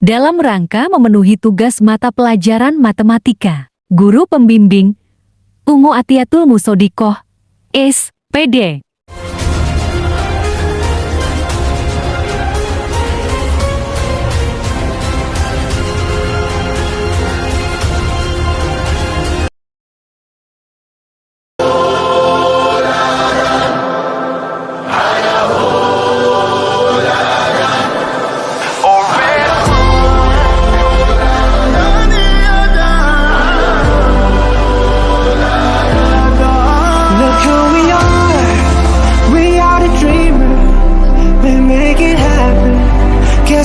dalam rangka memenuhi tugas mata pelajaran matematika. Guru pembimbing Ungu Atiatul Musodikoh, SPD.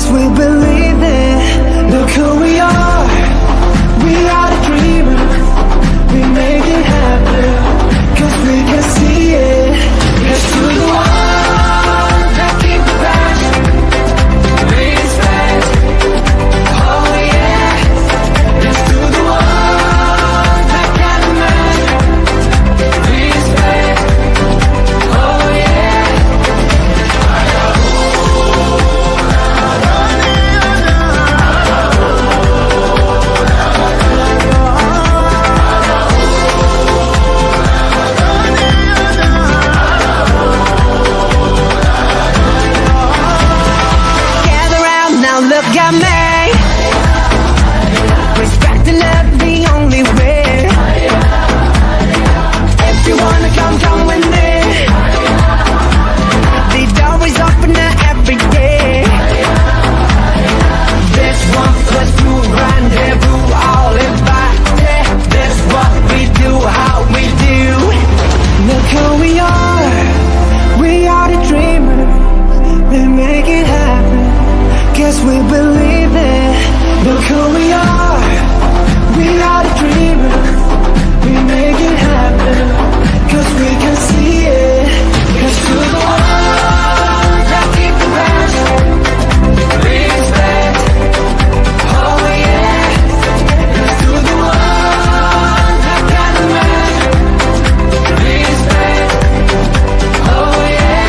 We believe it. Look who we are. We are the dreamers. We make it happen. 'Cause we can see it. Let's do the one that keep the passion. Respect. Oh yeah. Let's do the one that can imagine. Respect. Oh yeah. Look at me. Respect and love the only way. If you wanna come with me. The door is open every day. This one plus two rendezvous all invited. This what we do, how we do. Look who we are. We are the dreamers. We make it happen. Guess we believe it. Look who we are. We are the dreamers. We make it happen. 'Cause we can see it. Let's do the one that keep the passion. Respect. Oh yeah. Let's do the one that can imagine. Respect. Oh yeah.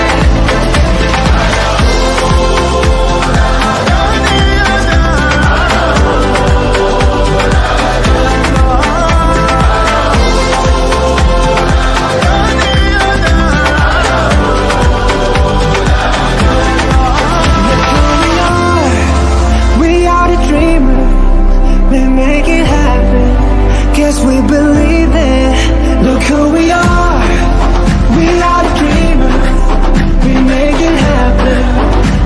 We believe it. Look who we are. We are the dreamers. We make it happen.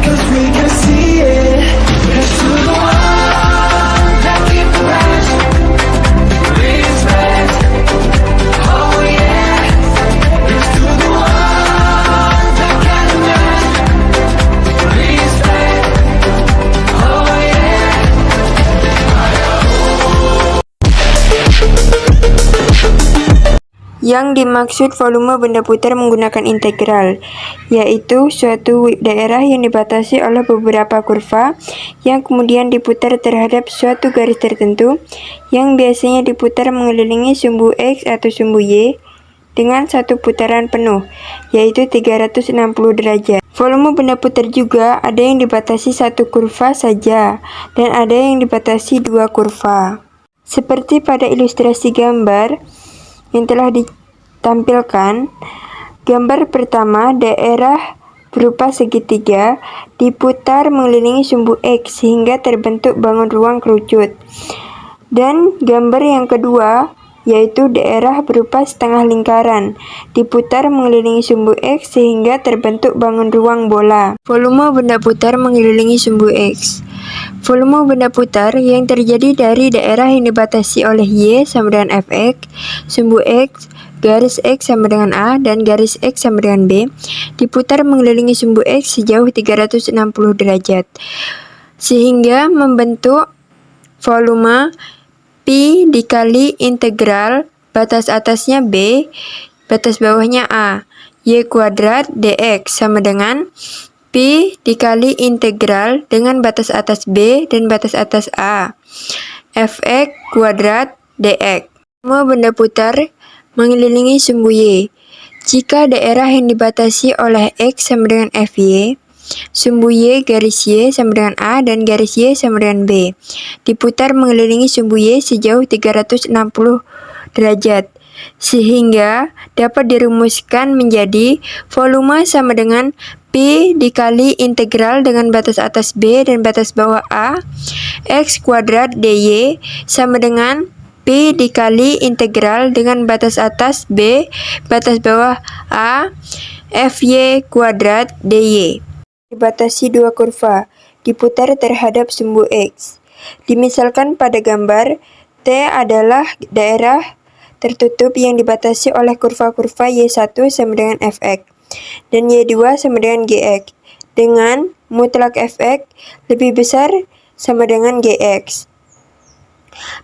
'Cause we can see it. Let's do the one that keep the passion. Respect. Oh yeah. Let's do the one that can imagine. Respect. Oh yeah. Yang dimaksud volume benda putar menggunakan integral, yaitu suatu daerah yang dibatasi oleh beberapa kurva yang kemudian diputar terhadap suatu garis tertentu yang biasanya diputar mengelilingi sumbu X atau sumbu Y dengan satu putaran penuh, yaitu 360 derajat. Volume benda putar juga ada yang dibatasi satu kurva saja dan ada yang dibatasi dua kurva. Seperti pada ilustrasi gambar yang telah ditampilkan, gambar pertama daerah berupa segitiga diputar mengelilingi sumbu X sehingga terbentuk bangun ruang kerucut. Dan gambar yang kedua yaitu daerah berupa setengah lingkaran diputar mengelilingi sumbu X sehingga terbentuk bangun ruang bola. Volume benda putar mengelilingi sumbu X. Volume benda putar yang terjadi dari daerah yang dibatasi oleh Y sama dengan Fx, sumbu X, garis X sama dengan A, dan garis X sama dengan B, diputar mengelilingi sumbu X sejauh 360 derajat, sehingga membentuk volume Pi dikali integral batas atasnya B, batas bawahnya A, Y kuadrat dx sama dengan Pi dikali integral dengan batas atas B dan batas atas A, Fx kuadrat dx. Semua benda putar mengelilingi sumbu Y. Jika daerah yang dibatasi oleh X sama dengan Fy, Sumbu Y garis Y sama dengan A dan garis Y sama dengan B. Diputar mengelilingi sumbu Y sejauh 360 derajat. Sehingga dapat dirumuskan menjadi volume sama dengan P dikali integral dengan batas atas B dan batas bawah A X kuadrat dy sama dengan P dikali integral dengan batas atas B, batas bawah A, Fy kuadrat dy. Dibatasi dua kurva, diputar terhadap sumbu X. Dimisalkan pada gambar, T adalah daerah tertutup yang dibatasi oleh kurva-kurva Y1 sama dengan Fx, dan Y2 sama dengan Gx, dengan mutlak Fx lebih besar sama dengan Gx.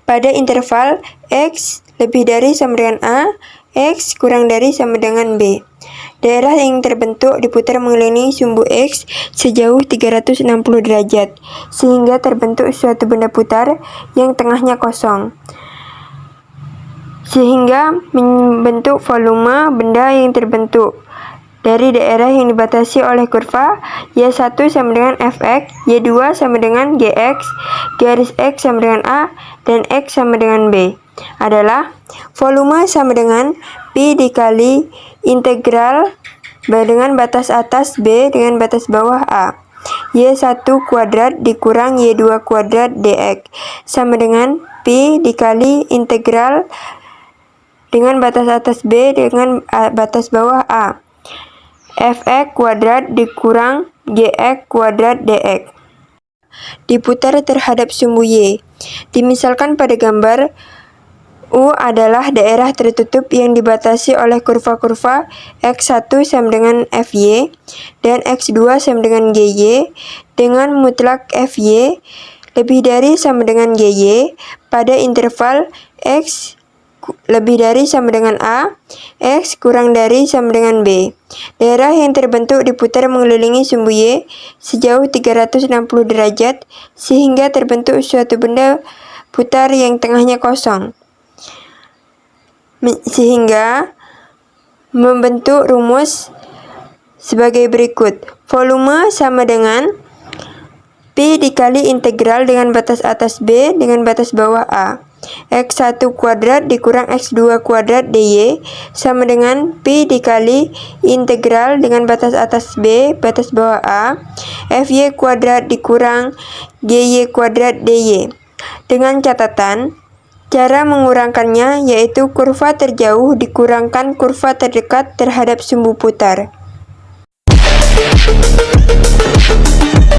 Pada interval X lebih dari sama dengan A, X kurang dari sama dengan B. Daerah yang terbentuk diputar mengelilingi sumbu X sejauh 360 derajat, sehingga terbentuk suatu benda putar yang tengahnya kosong, sehingga membentuk volume benda yang terbentuk dari daerah yang dibatasi oleh kurva Y1 sama dengan Fx, Y2 sama dengan Gx, garis X sama dengan A, dan X sama dengan B adalah volume sama dengan P dikali integral dengan batas atas B dengan batas bawah A. Y1 kuadrat dikurang Y2 kuadrat dx sama dengan P dikali integral dengan batas atas B dengan batas bawah A. Fx kuadrat dikurang Gx kuadrat dx. Diputar terhadap sumbu Y. Dimisalkan pada gambar, U adalah daerah tertutup yang dibatasi oleh kurva-kurva X1 sama dengan Fy dan X2 sama dengan Gy dengan mutlak Fy lebih dari sama dengan Gy pada interval X lebih dari sama dengan A, X kurang dari sama dengan B. Daerah yang terbentuk diputar mengelilingi sumbu Y sejauh 360 derajat sehingga terbentuk suatu benda putar yang tengahnya kosong, sehingga membentuk rumus sebagai berikut. Volume sama dengan P dikali integral dengan batas atas B dengan batas bawah A. X1 kuadrat dikurang X2 kuadrat dy sama dengan P dikali integral dengan batas atas B, batas bawah A, Fy kuadrat dikurang Gy kuadrat dy. Dengan catatan, cara mengurangkannya yaitu kurva terjauh dikurangkan kurva terdekat terhadap sumbu putar.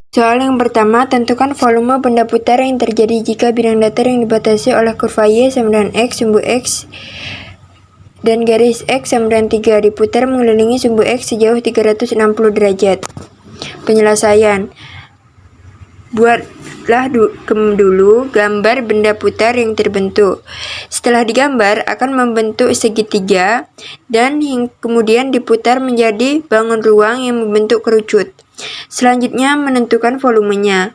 Soal yang pertama, tentukan volume benda putar yang terjadi jika bidang datar yang dibatasi oleh kurva Y sama dengan X, sumbu X, dan garis X sama dengan 3 diputar mengelilingi sumbu X sejauh 360 derajat. Penyelesaian. Buatlah dulu gambar benda putar yang terbentuk. Setelah digambar, akan membentuk segitiga dan yang kemudian diputar menjadi bangun ruang yang membentuk kerucut. Selanjutnya menentukan volumenya.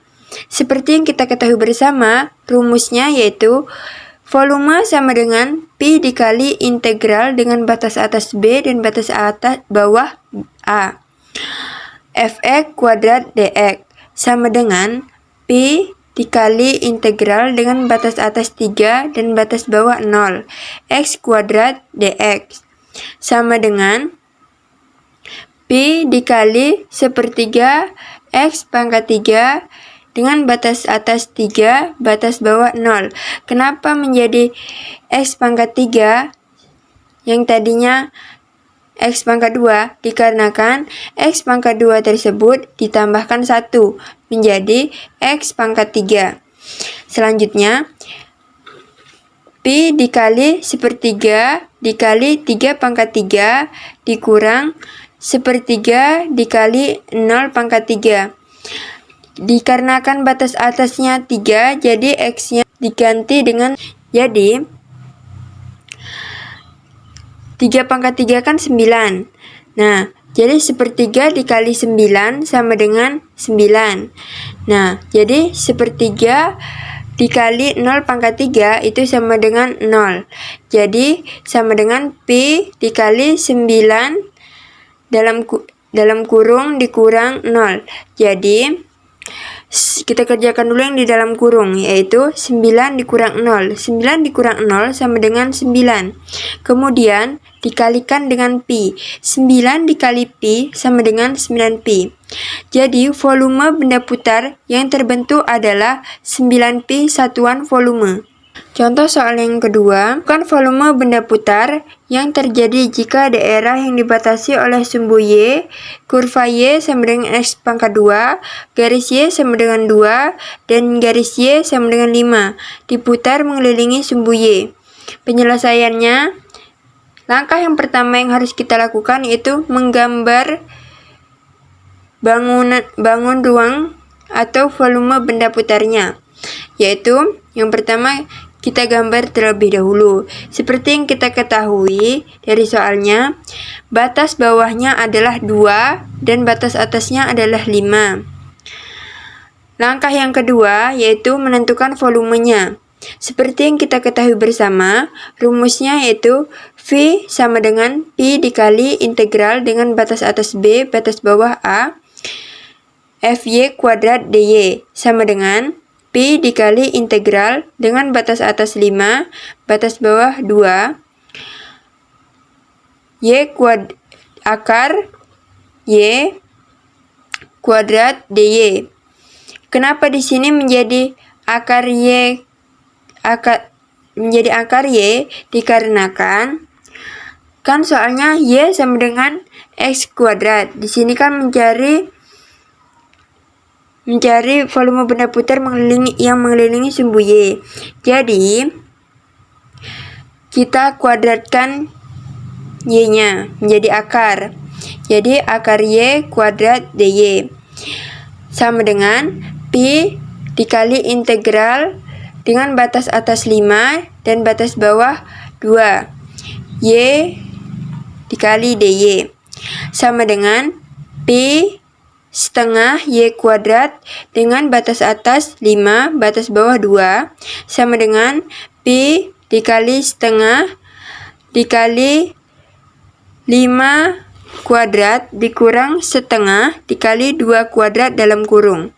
Seperti yang kita ketahui bersama, rumusnya yaitu volume sama dengan P dikali integral dengan batas atas B dan batas atas bawah A. Fx kuadrat dx sama dengan P dikali integral dengan batas atas 3 dan batas bawah 0. X kuadrat dx sama dengan P dikali sepertiga X pangkat 3 dengan batas atas 3, batas bawah 0. Kenapa menjadi X pangkat 3 yang tadinya X pangkat 2? Dikarenakan X pangkat 2 tersebut ditambahkan 1 menjadi X pangkat 3. Selanjutnya, P dikali sepertiga dikali 3 pangkat 3 dikurang sepertiga dikali 0 pangkat 3. Dikarenakan batas atasnya 3, jadi X-nya diganti dengan, jadi 3 pangkat 3 kan 9. Nah, jadi sepertiga dikali 9 sama dengan 9. Nah, jadi sepertiga dikali 0 pangkat 3 itu sama dengan 0. Jadi sama dengan P dikali 9 dalam dalam kurung dikurang 0. Jadi, kita kerjakan dulu yang di dalam kurung, yaitu 9 dikurang 0. 9 dikurang 0 sama dengan 9. Kemudian, dikalikan dengan pi. 9 dikali pi sama dengan 9pi. Jadi, volume benda putar yang terbentuk adalah 9pi satuan volume. Contoh soal yang kedua, bukan volume benda putar yang terjadi jika daerah yang dibatasi oleh sumbu Y, kurva Y sama dengan X pangkat 2, garis Y sama dengan 2, dan garis Y sama dengan 5, diputar mengelilingi sumbu Y. Penyelesaiannya, langkah yang pertama yang harus kita lakukan yaitu menggambar bangun ruang atau volume benda putarnya, yaitu yang pertama kita gambar terlebih dahulu. Seperti yang kita ketahui dari soalnya, batas bawahnya adalah 2 dan batas atasnya adalah 5. Langkah yang kedua yaitu menentukan volumenya. Seperti yang kita ketahui bersama, rumusnya yaitu V sama dengan Pi dikali integral dengan batas atas B, batas bawah A, Fy kuadrat dy sama dengan Pi dikali integral dengan batas atas 5, batas bawah 2, akar Y kuadrat dy. Kenapa di sini menjadi akar Y dikarenakan kan soalnya Y sama dengan X kuadrat. Di sini kan mencari volume benda putar yang mengelilingi sumbu Y. Jadi, kita kuadratkan Y-nya menjadi akar. Jadi, akar Y kuadrat dy sama dengan Pi dikali integral dengan batas atas 5 dan batas bawah 2. Y dikali dy sama dengan Pi setengah Y kuadrat dengan batas atas 5, batas bawah 2 sama dengan Pi dikali setengah dikali 5 kuadrat dikurang setengah dikali 2 kuadrat dalam kurung.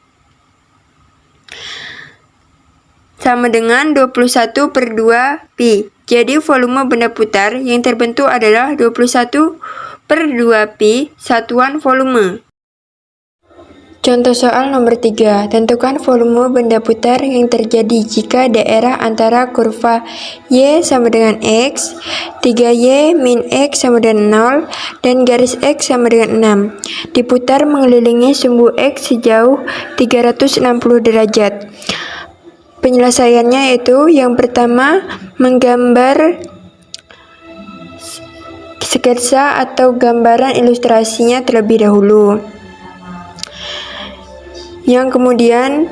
Sama dengan 21/2 Pi. Jadi volume benda putar yang terbentuk adalah 21/2 Pi satuan volume. Contoh soal nomor 3. Tentukan volume benda putar yang terjadi jika daerah antara kurva Y sama dengan X, 3Y min X sama dengan 0, dan garis X sama dengan 6, diputar mengelilingi sumbu X sejauh 360 derajat. Penyelesaiannya yaitu yang pertama menggambar sketsa atau gambaran ilustrasinya terlebih dahulu. Yang kemudian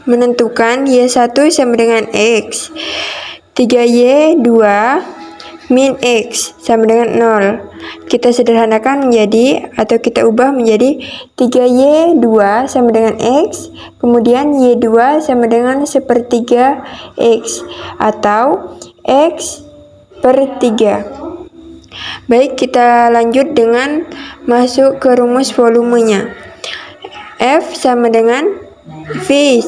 menentukan Y1 sama dengan X, 3Y2 min X sama dengan 0. Kita sederhanakan menjadi atau kita ubah menjadi 3Y2 sama dengan X, kemudian Y2 sama dengan 1/3 X atau X per 3. Baik, kita lanjut dengan masuk ke rumus volumenya. F sama dengan V,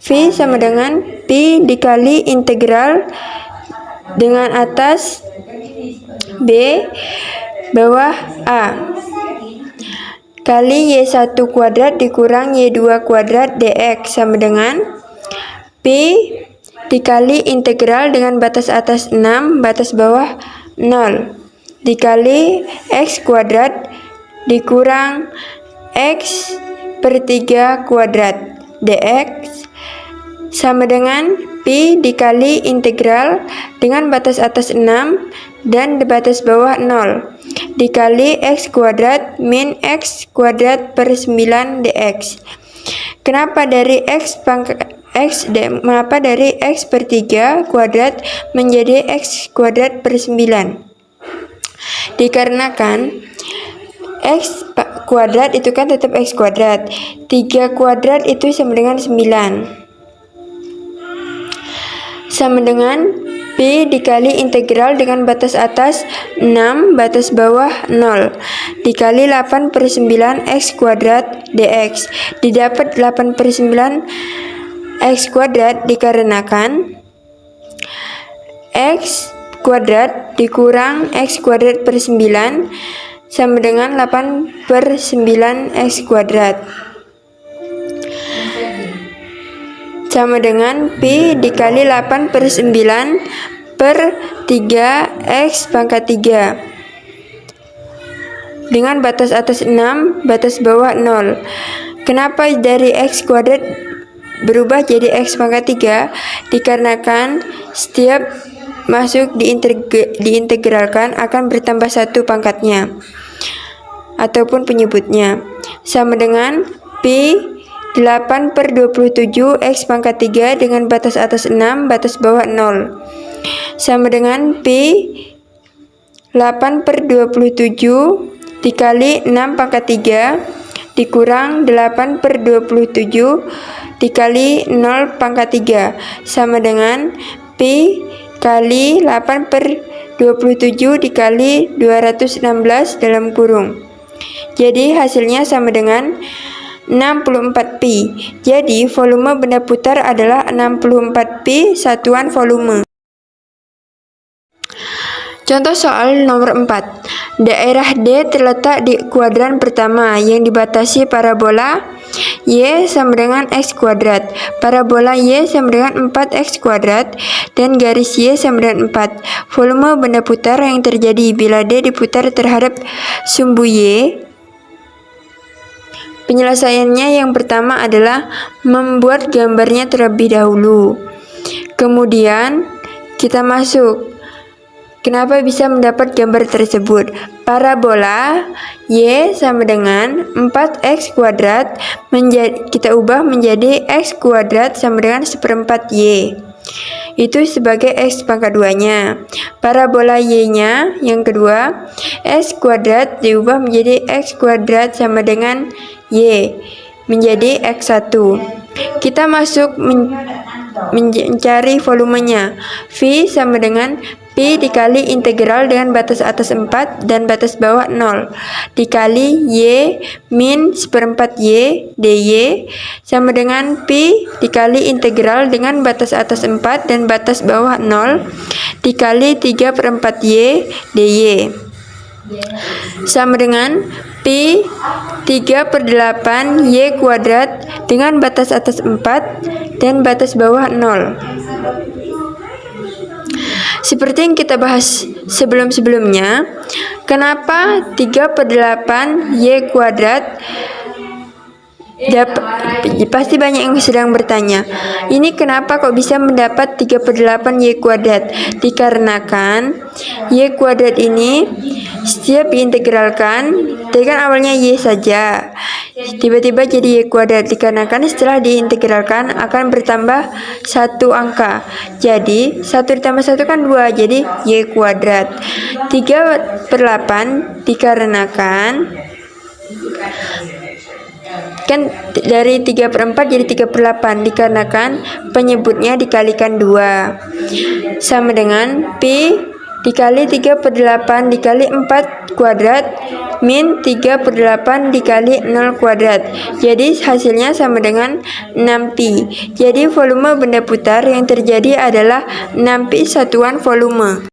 V sama dengan Pi dikali integral dengan atas B bawah A kali Y1 kuadrat dikurang Y2 kuadrat dx sama dengan Pi dikali integral dengan batas atas 6, batas bawah 0 dikali X kuadrat dikurang X per 3 kuadrat dx sama dengan Pi dikali integral dengan batas atas 6 dan batas bawah 0 dikali X kuadrat min X kuadrat per 9 dx. Kenapa dari X per 3 kuadrat menjadi X kuadrat per 9? Dikarenakan X kuadrat itu kan tetap X kuadrat. 3 kuadrat itu sama dengan 9. Sama dengan Pi dikali integral dengan batas atas 6, batas bawah 0, dikali 8/9 X kuadrat dx. Didapat 8/9 X kuadrat dikarenakan X kuadrat dikurang X kuadrat per 9 sama dengan 8/9 X kuadrat. Sama dengan Pi dikali 8/9 per 3 X pangkat 3 dengan batas atas 6, batas bawah 0. Kenapa dari X kuadrat berubah jadi X pangkat 3? Dikarenakan setiap masuk diintegralkan akan bertambah 1 pangkatnya ataupun penyebutnya. Sama dengan Pi 8/27 X pangkat 3 dengan batas atas 6, batas bawah 0. Sama dengan Pi 8/27 dikali 6 pangkat 3 dikurang 8/27 dikali 0 pangkat 3 sama dengan Pi kali 8/27 dikali 216 dalam kurung. Jadi hasilnya sama dengan 64 pi. Jadi volume benda putar adalah 64 pi satuan volume. Contoh soal nomor 4. Daerah D terletak di kuadran pertama yang dibatasi parabola Y sama dengan X kuadrat. Parabola Y sama dengan 4X kuadrat dan garis Y sama dengan 4. Volume benda putar yang terjadi bila D diputar terhadap sumbu Y. Penyelesaiannya yang pertama adalah membuat gambarnya terlebih dahulu. Kemudian kita masuk. Kenapa bisa mendapat gambar tersebut? Parabola Y sama dengan 4X kuadrat kita ubah menjadi X kuadrat sama dengan 1/4 Y. Itu sebagai X pangkat 2-nya. Parabola Y-nya yang kedua, X kuadrat diubah menjadi X kuadrat sama dengan Y menjadi X1. Kita masuk mencari volumenya. V sama dengan Pi dikali integral dengan batas atas 4 dan batas bawah 0 dikali Y min 1/4 Y dy sama dengan Pi dikali integral dengan batas atas 4 dan batas bawah 0 dikali 3/4 Y dy sama dengan Pi 3/8 Y kuadrat dengan batas atas 4 dan batas bawah 0. Seperti yang kita bahas sebelum-sebelumnya, kenapa 3/8 Y kuadrat? Pasti banyak yang sedang bertanya, ini kenapa kok bisa mendapat 3/8 Y kuadrat? Dikarenakan Y kuadrat ini setiap diintegralkan, tadi kan awalnya Y saja, tiba-tiba jadi Y kuadrat, dikarenakan setelah diintegralkan akan bertambah 1 angka. Jadi 1 ditambah 1 kan 2, jadi Y kuadrat. 3/8 dikarenakan kan dari 3/4 jadi 3/8 dikarenakan penyebutnya dikalikan 2 sama dengan Pi dikali 3/8 dikali 4 kuadrat min 3/8 dikali 0 kuadrat. Jadi hasilnya sama dengan 6 pi. Jadi volume benda putar yang terjadi adalah 6 pi satuan volume.